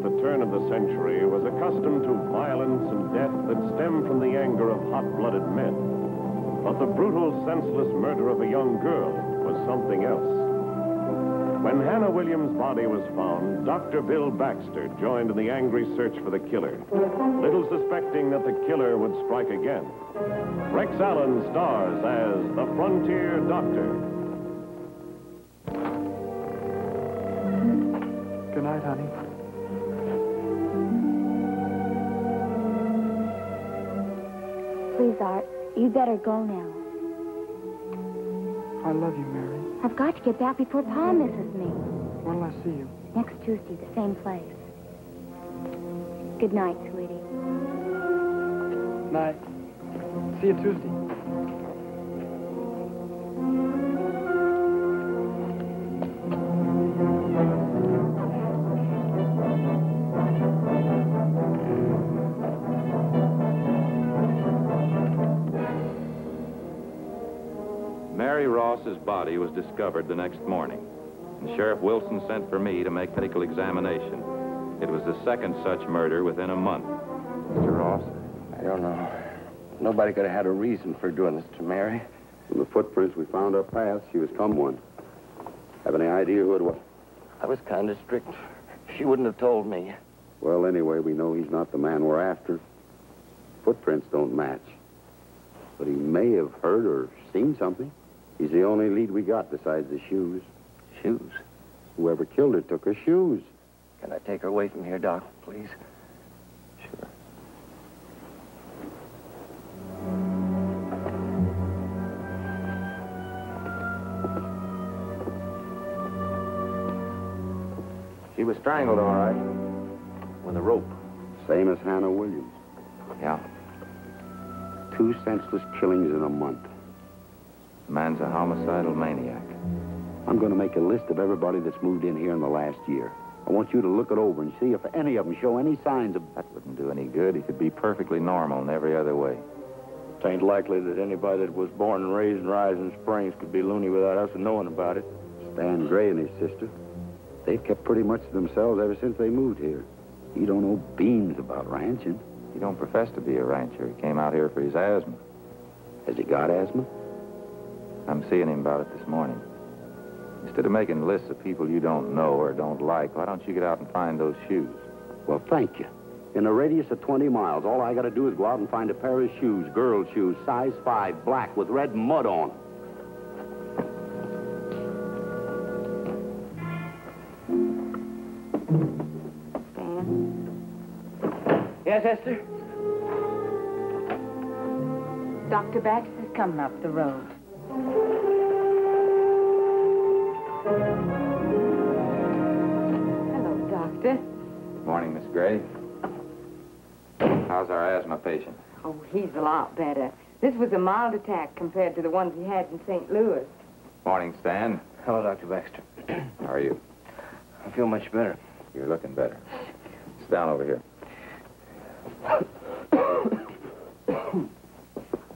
the turn of the century was accustomed to violence and death that stemmed from the anger of hot-blooded men. But the brutal, senseless murder of a young girl was something else. When Hannah Williams' body was found, Dr. Bill Baxter joined in the angry search for the killer, little suspecting that the killer would strike again. Rex Allen stars as the Frontier Doctor. Good night, honey. Please, Art, you better go now. I love you, Mary. I've got to get back before Pa misses me. When'll I see you? Next Tuesday, the same place. Good night, sweetie. Night. See you Tuesday. Mary Ross's body was discovered the next morning, and Sheriff Wilson sent for me to make medical examination. It was the second such murder within a month. Mr. Ross? I don't know. Nobody could have had a reason for doing this to Mary. From the footprints we found up past, she was someone. Have any idea who it was? I was kind of strict. She wouldn't have told me. Well, anyway, we know he's not the man we're after. Footprints don't match. But he may have heard or seen something. He's the only lead we got besides the shoes. Shoes? Whoever killed her took her shoes. Can I take her away from here, Doc, please? Sure. She was strangled, all right, with a rope. Same as Hannah Williams. Yeah. 2 senseless killings in a month. The man's a homicidal maniac. I'm going to make a list of everybody that's moved in here in the last year. I want you to look it over and see if any of them show any signs of... That wouldn't do any good. He could be perfectly normal in every other way. It ain't likely that anybody that was born and raised in Rising Springs could be loony without us knowing about it. Stan Gray and his sister. They've kept pretty much to themselves ever since they moved here. He don't know beans about ranching. He don't profess to be a rancher. He came out here for his asthma. Has he got asthma? I'm seeing him about it this morning. Instead of making lists of people you don't know or don't like, why don't you get out and find those shoes? Well, thank you. In a radius of 20 miles, all I got to do is go out and find a pair of shoes, girl shoes, size 5, black, with red mud on them. Yes, Esther? Dr. Baxter's coming up the road. Hello, Doctor. Morning, Miss Gray. How's our asthma patient? Oh, he's a lot better. This was a mild attack compared to the ones he had in St. Louis. Morning, Stan. Hello, Dr. Baxter. How are you? I feel much better. You're looking better. Sit down over here.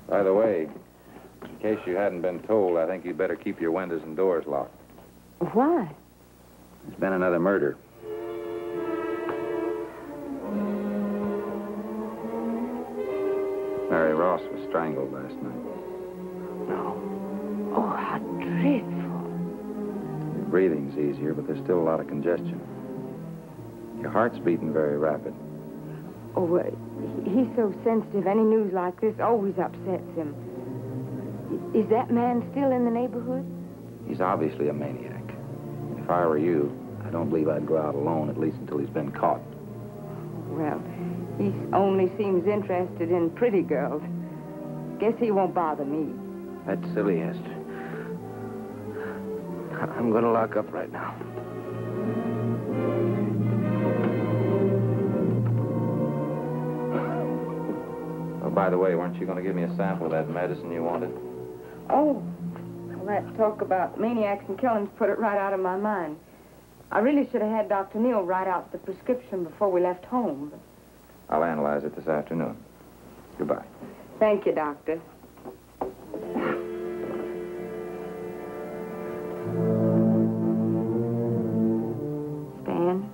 By the way, in case you hadn't been told, I think you'd better keep your windows and doors locked. Why? There's been another murder. Mary Ross was strangled last night. No. Oh, how dreadful. Your breathing's easier, but there's still a lot of congestion. Your heart's beating very rapid. Oh, he's so sensitive. Any news like this always upsets him. Is that man still in the neighborhood? He's obviously a maniac. If I were you, I don't believe I'd go out alone, at least until he's been caught. Well, he only seems interested in pretty girls. Guess he won't bother me. That's silly, Esther. I'm going to lock up right now. Oh, by the way, weren't you going to give me a sample of that medicine you wanted? Oh, well, that talk about maniacs and killings put it right out of my mind. I really should have had Dr. Neal write out the prescription before we left home. But... I'll analyze it this afternoon. Goodbye. Thank you, Doctor. Stan?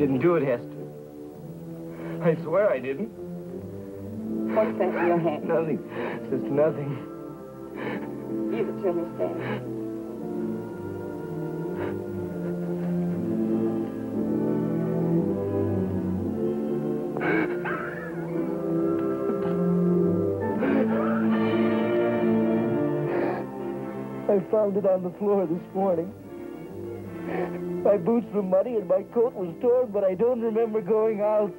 didn't do it, Hester. I swear I didn't. What's that in your hand? Nothing. Just nothing. Give it to me, Stan. I found it on the floor this morning. My boots were muddy and my coat was torn, but I don't remember going out.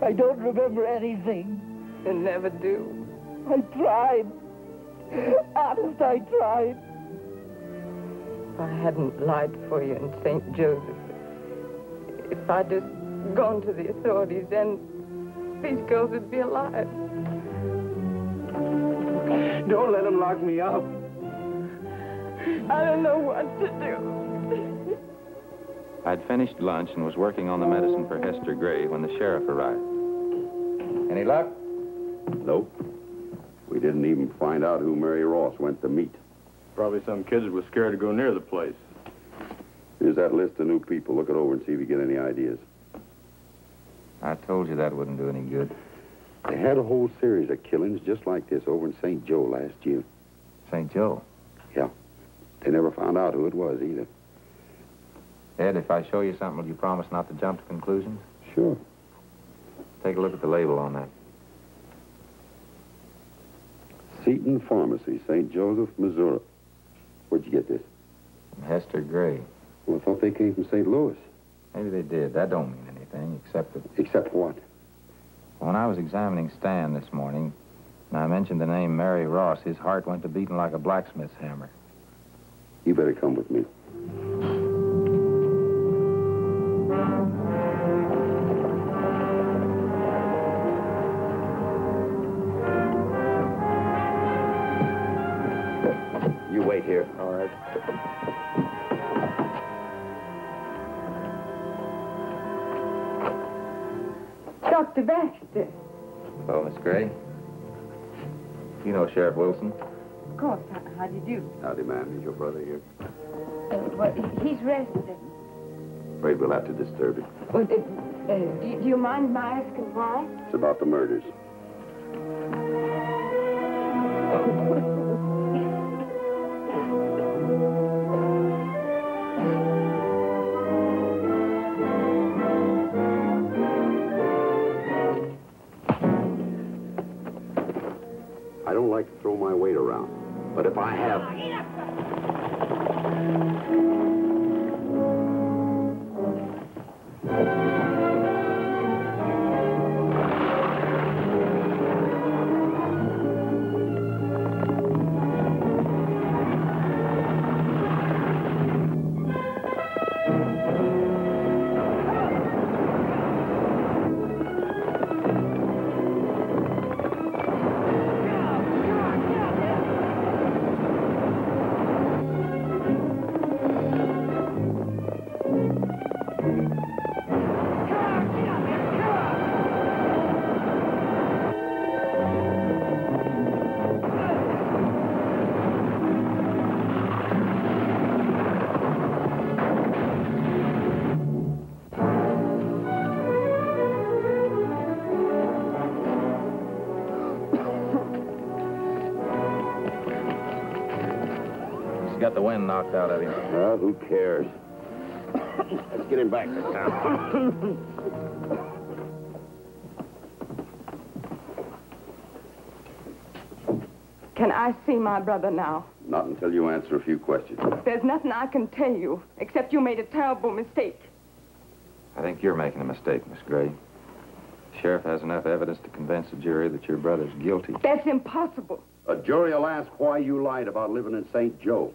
I don't remember anything. You never do. I tried. Honest, I tried. If I hadn't lied for you in St. Joseph, if I'd just gone to the authorities, then these girls would be alive. Don't let them lock me up. I don't know what to do. I'd finished lunch and was working on the medicine for Hester Gray when the sheriff arrived. Any luck? Nope. We didn't even find out who Mary Ross went to meet. Probably some kids that were scared to go near the place. Here's that list of new people. Look it over and see if you get any ideas. I told you that wouldn't do any good. They had a whole series of killings just like this over in St. Joe last year. St. Joe? Yeah. They never found out who it was either. Ed, if I show you something, will you promise not to jump to conclusions? Sure. Take a look at the label on that. Seton Pharmacy, St. Joseph, Missouri. Where'd you get this? Hester Gray. Well, I thought they came from St. Louis. Maybe they did. That don't mean anything, except that... Except what? When I was examining Stan this morning, and I mentioned the name Mary Ross, his heart went to beating like a blacksmith's hammer. You better come with me. You wait here. All right. Dr. Baxter. Hello, Miss Gray. You know Sheriff Wilson? Of course. How do you do? Howdy, ma'am. Is your brother here? Well, he's resting. Afraid we'll have to disturb him. Well, do you mind my asking why? It's about the murders. I don't like to throw my weight around, but if I have... Got the wind knocked out of him. Well, who cares? Let's get him back to town. Can I see my brother now? Not until you answer a few questions. There's nothing I can tell you, except you made a terrible mistake. I think you're making a mistake, Miss Gray. The sheriff has enough evidence to convince the jury that your brother's guilty. That's impossible. A jury will ask why you lied about living in St. Joe.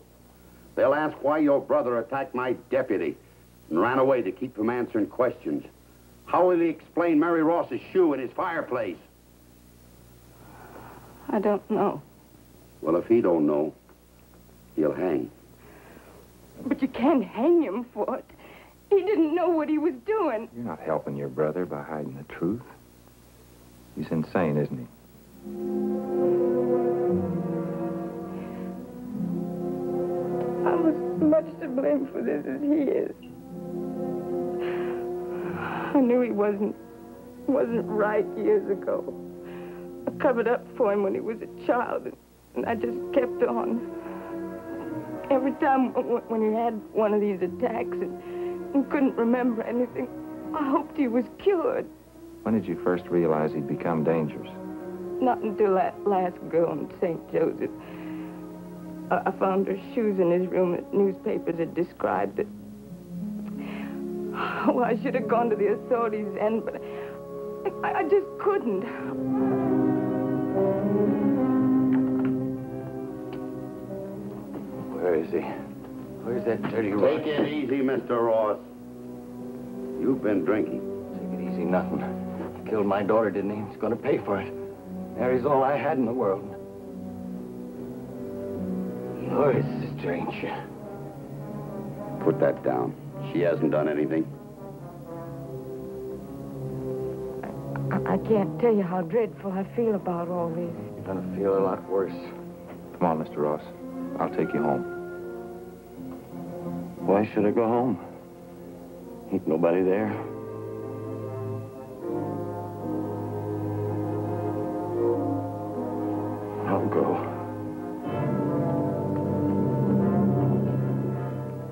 They'll ask why your brother attacked my deputy and ran away to keep from answering questions. How will he explain Mary Ross's shoe in his fireplace? I don't know. Well, if he don't know, he'll hang. But you can't hang him for it. He didn't know what he was doing. You're not helping your brother by hiding the truth. He's insane, isn't he? I'm as much to blame for this as he is. I knew he wasn't right years ago. I covered up for him when he was a child, and I just kept on. Every time when he had one of these attacks and couldn't remember anything, I hoped he was cured. When did you first realize he'd become dangerous? Not until that last girl in St. Joseph. I found her shoes in his room that newspapers had described it. Oh, I should have gone to the authorities then, but I just couldn't. Where is he? Where's that dirty rock? Take it easy, Mr. Ross. You've been drinking. Take it easy, nothing. He killed my daughter, didn't he? He's going to pay for it. Mary's all I had in the world. Lord, it's strange. Put that down. She hasn't done anything. I can't tell you how dreadful I feel about all this. You're going to feel a lot worse. Come on, Mr. Ross. I'll take you home. Why should I go home? Ain't nobody there. I'll go.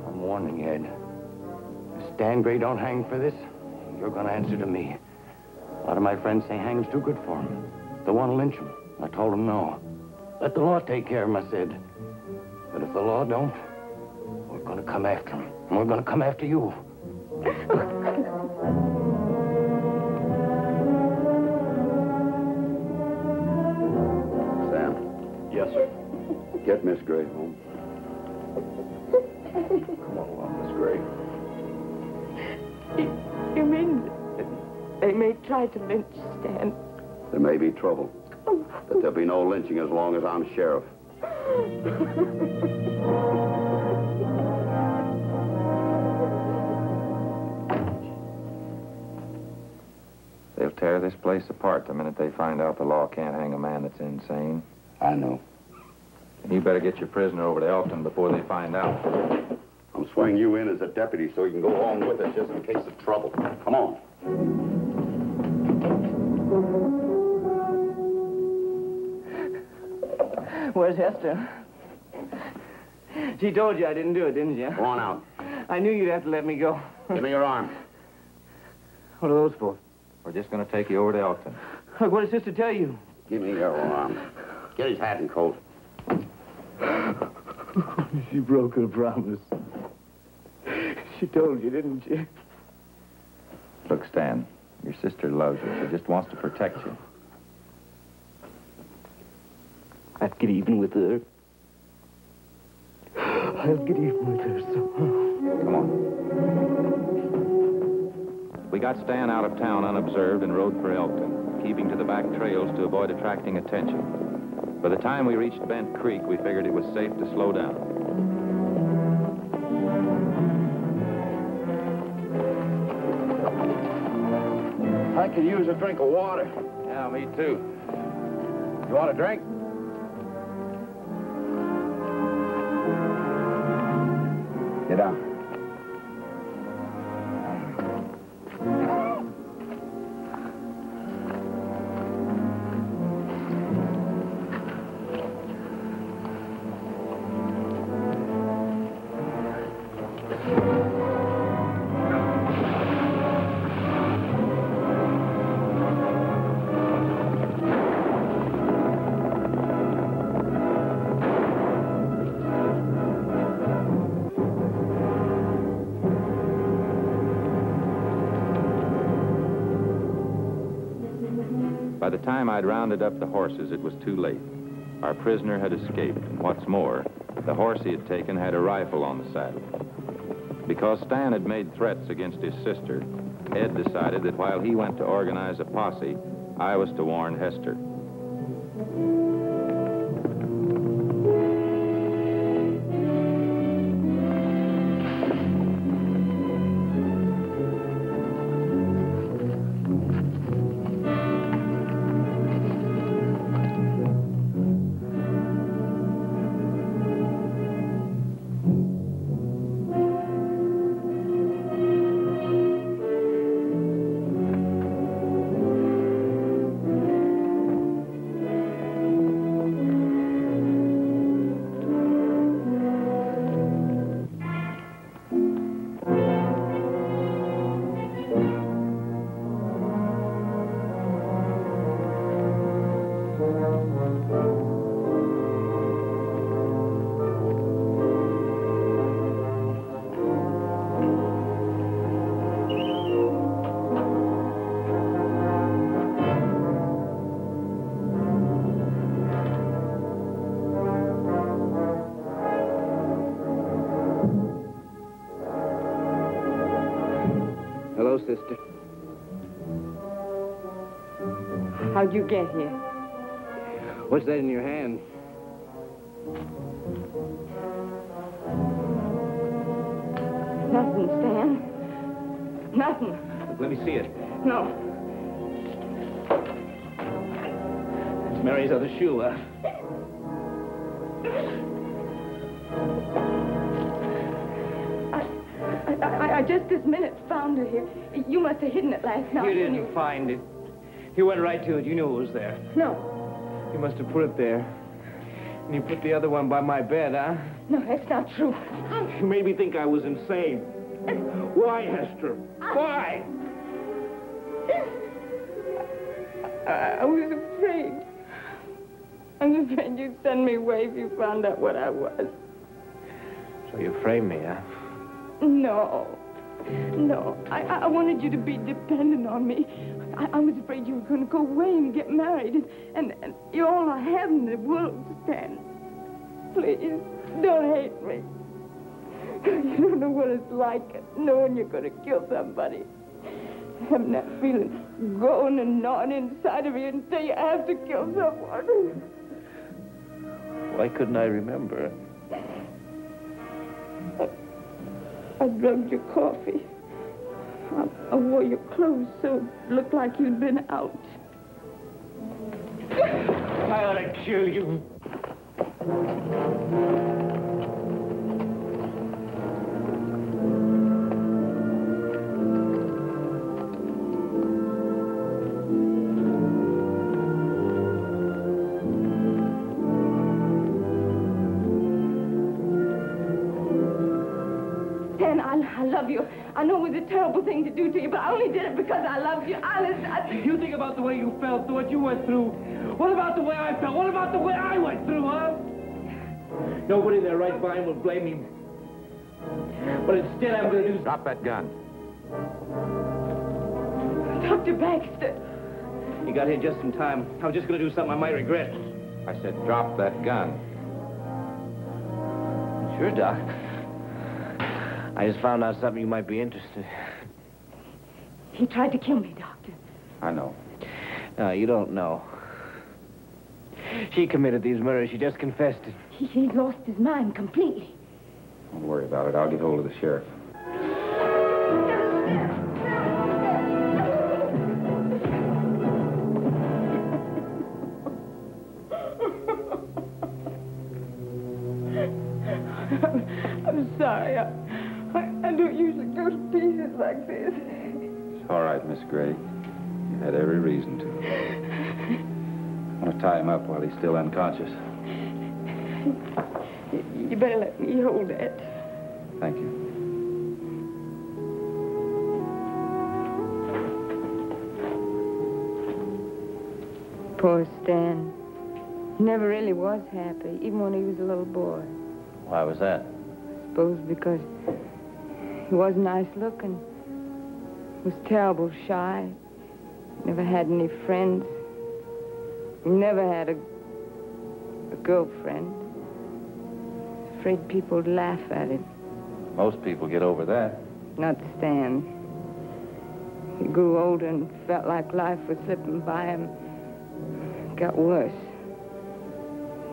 I'm warning you, Ed. If Stan Gray don't hang for this, you're going to answer to me. A lot of my friends say hang's too good for him. They want to lynch him. I told them no. Let the law take care of him, I said. But if the law don't, we're going to come after him. And we're going to come after you. Sam. Yes, sir. Get Miss Gray home. Come on along, Miss Gray. You mean they may try to lynch Stan? There may be trouble, but there'll be no lynching as long as I'm sheriff. They'll tear this place apart the minute they find out the law can't hang a man that's insane. I know. And you better get your prisoner over to Elkton before they find out. I'm swinging you in as a deputy so you can go along with us just in case of trouble. Come on. Where's Hester? She told you I didn't do it, didn't she? Go on out. I knew you'd have to let me go. Give me your arm. What are those for? We're just going to take you over to Elkton. Look, what did Sister tell you? Give me your arm. Get his hat and coat. She broke her promise. She told you, didn't she? Look, Stan, your sister loves you. She just wants to protect you. I'll get even with her. I'll get even with her somehow. Come on. We got Stan out of town unobserved and rode for Elkton, keeping to the back trails to avoid attracting attention. By the time we reached Bent Creek, we figured it was safe to slow down. I could use a drink of water. Yeah, me too. You want a drink? Get down. By the time I'd rounded up the horses, it was too late. Our prisoner had escaped, and what's more, the horse he had taken had a rifle on the saddle. Because Stan had made threats against his sister, Ed decided that while he went to organize a posse, I was to warn Hester. Hello, sister. How'd you get here? What's that in your hand? Nothing, Stan. Nothing. Let me see it. No. It's Mary's other shoe, huh? I just this minute found it here. You must have hidden it last night. You didn't find it. You went right to it. You knew it was there. No. You must have put it there. And you put the other one by my bed, huh? No, that's not true. You made me think I was insane. Why, Hester? Why? I was afraid. I was afraid you'd send me away if you found out what I was. So you framed me, huh? No. No. I wanted you to be dependent on me. I was afraid you were going to go away and get married. And you're all I have in the world, Stan. Please, don't hate me. You don't know what it's like knowing you're going to kill somebody. Having that feeling growing and gnawing inside of you until you have to kill someone. Why couldn't I remember? I drugged your coffee. I wore your clothes so it looked like you'd been out. I ought to kill you. Stan, I love you. I know it was a terrible thing to do to you, but I only did it because I loved you. Honest, You think about the way you felt, what you went through. What about the way I felt? What about the way I went through, huh? Nobody in their right mind will blame me. But instead, I'm going to do... Drop that gun. Dr. Baxter. You got here just in time. I was just going to do something I might regret. I said drop that gun. Sure, Doc. I just found out something you might be interested. He tried to kill me, Doctor. I know. No, you don't know. She committed these murders. She just confessed it. He lost his mind completely. Don't worry about it. I'll get hold of the sheriff. I'm sorry. I don't usually go to pieces like this. It's all right, Miss Gray. You had every reason to. I want to tie him up while he's still unconscious. You better let me hold that. Thank you. Poor Stan. He never really was happy, even when he was a little boy. Why was that? I suppose because he was nice looking. Was terrible shy. Never had any friends. Never had a girlfriend. Afraid people would laugh at him. Most people get over that. Not Stan. He grew older and felt like life was slipping by him. It got worse.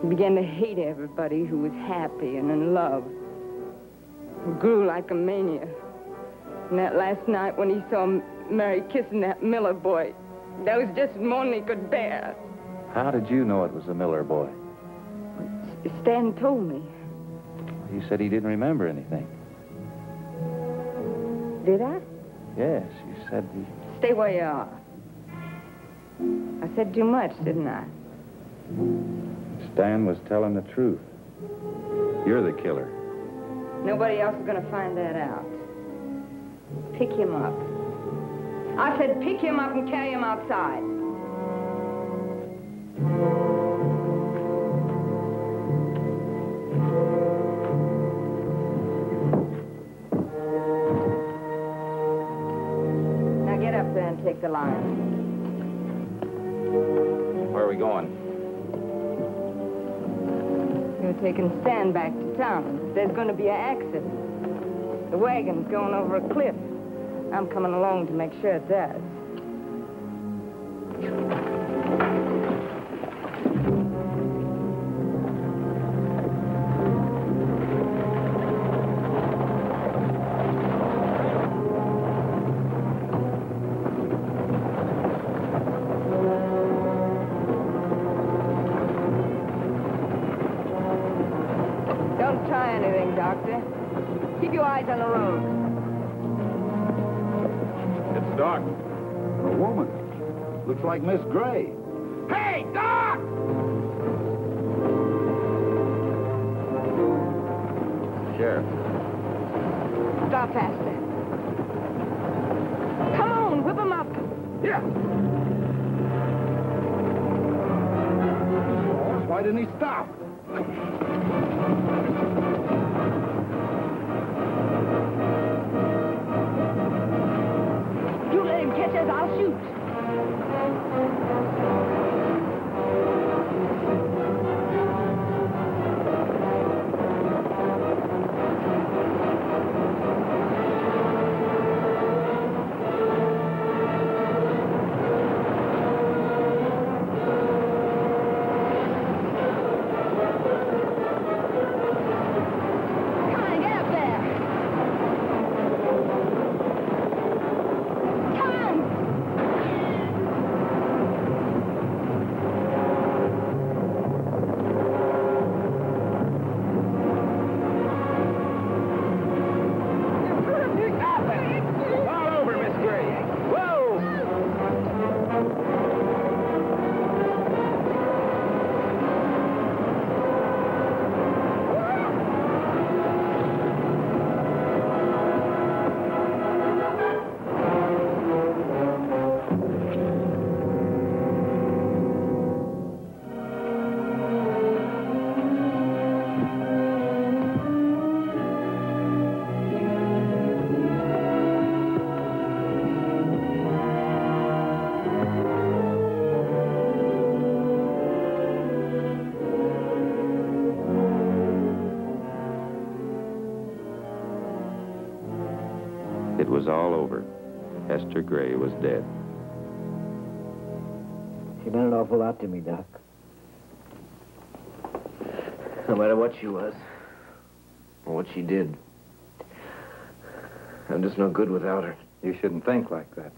He began to hate everybody who was happy and in love. He grew like a mania. And that last night when he saw Mary kissing that Miller boy, that was just more than he could bear. How did you know it was the Miller boy? Stan told me. You said he didn't remember anything. Did I? Yes, you said he... Stay where you are. I said too much, didn't I? Stan was telling the truth. You're the killer. Nobody else is going to find that out. Pick him up. I said pick him up and carry him outside. Now get up there and take the line. Where are we going? You're taking Stan back to town. There's going to be an accident. The wagon's going over a cliff. I'm coming along to make sure it does. Don't try anything, Doctor. Keep your eyes on the road. It's Doc. A woman. Looks like Miss Gray. Hey, Doc! Sheriff. Stop faster. Come on, whip 'em up. Yeah. Why didn't he stop? You let him catch us, I'll shoot. It was all over. Esther Gray was dead. She meant an awful lot to me, Doc. No matter what she was, or what she did, I'm just no good without her. You shouldn't think like that.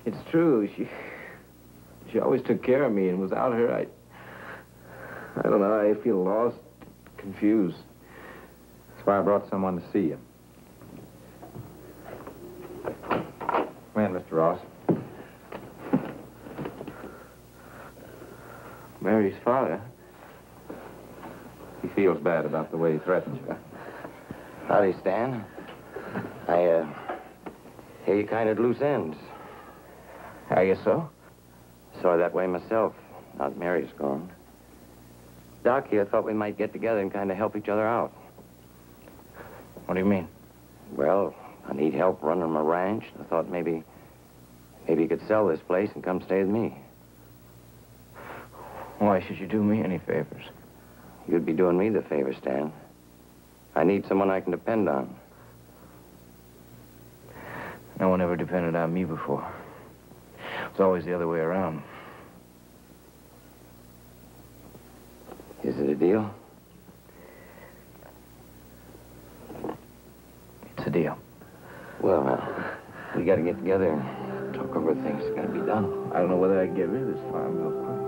It's true. She always took care of me, and without her, I don't know, I feel lost, confused. That's why I brought someone to see you. Come in, Mr. Ross. Mary's father. He feels bad about the way he threatened you. Howdy, Stan. I hear you kind of at loose ends. I guess so. Sorry that way myself. Now that Mary's gone. Doc here thought we might get together and kind of help each other out. What do you mean? Well, I need help running my ranch. I thought maybe you could sell this place and come stay with me. Why should you do me any favors? You'd be doing me the favor, Stan. I need someone I can depend on. No one ever depended on me before. It was always the other way around. Is it a deal? It's a deal. Well, now, we got to get together and talk over things that got to be done. I don't know whether I can get rid of this farm real quick.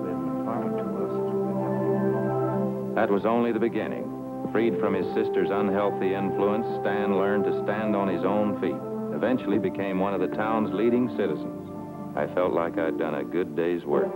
We haven't been farming too well since we've been. That was only the beginning. Freed from his sister's unhealthy influence, Stan learned to stand on his own feet. Eventually became one of the town's leading citizens. I felt like I'd done a good day's work.